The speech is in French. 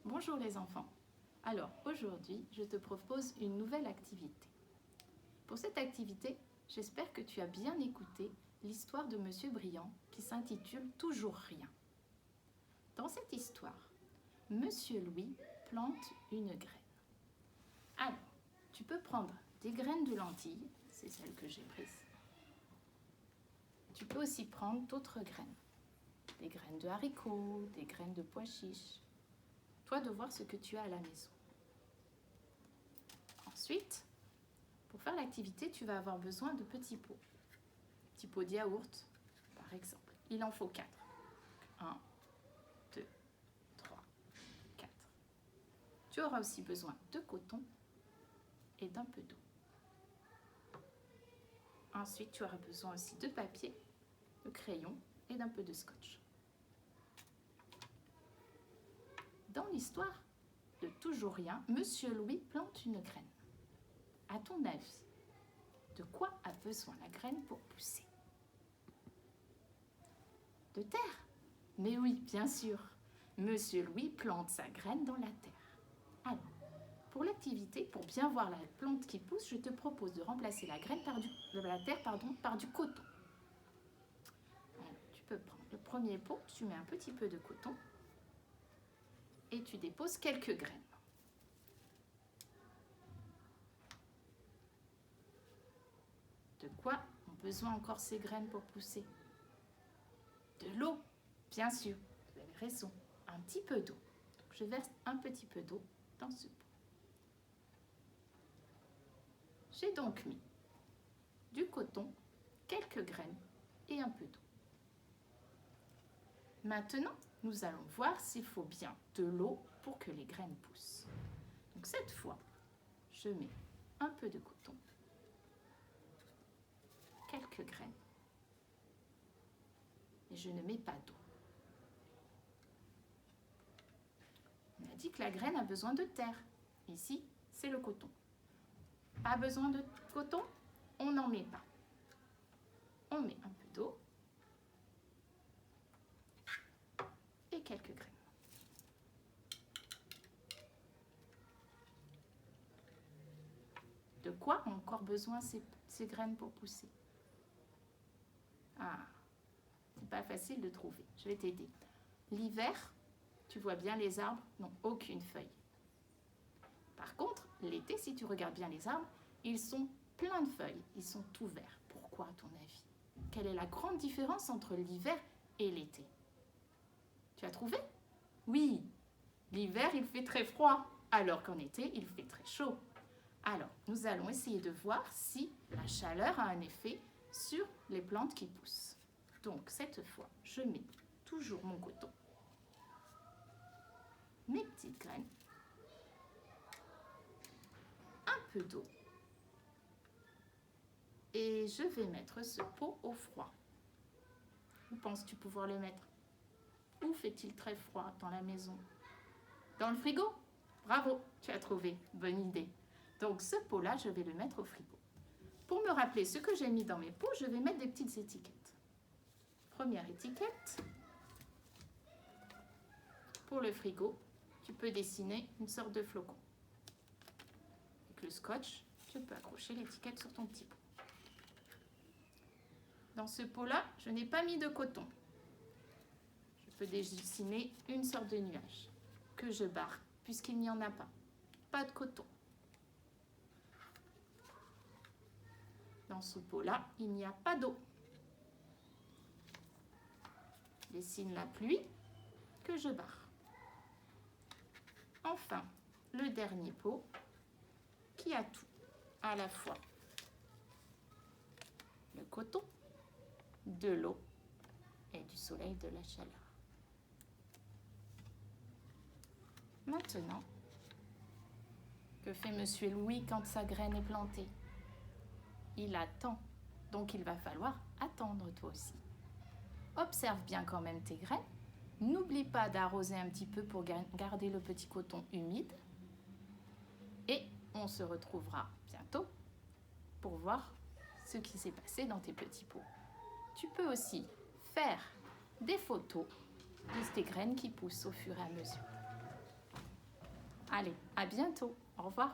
Bonjour les enfants. Alors aujourd'hui, je te propose une nouvelle activité. Pour cette activité, j'espère que tu as bien écouté l'histoire de Monsieur Briand qui s'intitule Toujours rien. Dans cette histoire, Monsieur Louis plante une graine. Alors, tu peux prendre des graines de lentilles, c'est celle que j'ai prise. Tu peux aussi prendre d'autres graines, des graines de haricots, des graines de pois chiches. Toi de voir ce que tu as à la maison. Ensuite, pour faire l'activité, tu vas avoir besoin de petits pots. Petits pots de yaourt, par exemple. Il en faut 4. 1, 2, 3, 4. Tu auras aussi besoin de coton et d'un peu d'eau. Ensuite, tu auras besoin aussi de papier, de crayon et d'un peu de scotch. Dans l'histoire de Toujours rien, Monsieur Louis plante une graine. À ton avis, de quoi a besoin la graine pour pousser? De terre? Mais oui, bien sûr. Monsieur Louis plante sa graine dans la terre. Alors, pour l'activité, pour bien voir la plante qui pousse, je te propose de remplacer la terre par du coton. Alors, tu peux prendre le premier pot, tu mets un petit peu de coton et tu déposes quelques graines. De quoi ont besoin encore ces graines pour pousser? De l'eau, bien sûr, vous avez raison, un petit peu d'eau. Donc je verse un petit peu d'eau dans ce pot. J'ai donc mis du coton, quelques graines et un peu d'eau. Maintenant, nous allons voir s'il faut bien de l'eau pour que les graines poussent. Donc cette fois, je mets un peu de coton, quelques graines et je ne mets pas d'eau. On a dit que la graine a besoin de terre. Ici, c'est le coton. Pas besoin de coton? On n'en met pas. On met un peu d'eau et quelques graines. De quoi ont encore besoin ces graines pour pousser? Ah, c'est pas facile de trouver. Je vais t'aider. L'hiver, tu vois bien les arbres n'ont aucune feuille. Par contre, l'été, si tu regardes bien les arbres, ils sont pleins de feuilles. Ils sont tout verts. Pourquoi, à ton avis? Quelle est la grande différence entre l'hiver et l'été? Tu as trouvé? Oui, l'hiver, il fait très froid, alors qu'en été, il fait très chaud. Alors, nous allons essayer de voir si la chaleur a un effet sur les plantes qui poussent. Donc, cette fois, je mets toujours mon coton, mes petites graines, un peu d'eau et je vais mettre ce pot au froid. Où penses-tu pouvoir le mettre? Où fait-il très froid dans la maison? Dans le frigo? Bravo, tu as trouvé, bonne idée. Donc ce pot-là, je vais le mettre au frigo. Pour me rappeler ce que j'ai mis dans mes pots, je vais mettre des petites étiquettes. Première étiquette. Pour le frigo, tu peux dessiner une sorte de flocon. Avec le scotch, tu peux accrocher l'étiquette sur ton petit pot. Dans ce pot-là, je n'ai pas mis de coton. Je peux dessiner une sorte de nuage que je barre puisqu'il n'y en a pas. Pas de coton. Dans ce pot-là, il n'y a pas d'eau. Je dessine la pluie que je barre. Enfin, le dernier pot qui a tout, à la fois le coton, de l'eau et du soleil, de la chaleur. Maintenant, que fait Monsieur Louis quand sa graine est plantée? Il attend, donc il va falloir attendre toi aussi. Observe bien quand même tes graines. N'oublie pas d'arroser un petit peu pour garder le petit coton humide. Et on se retrouvera bientôt pour voir ce qui s'est passé dans tes petits pots. Tu peux aussi faire des photos de tes graines qui poussent au fur et à mesure. Allez, à bientôt. Au revoir.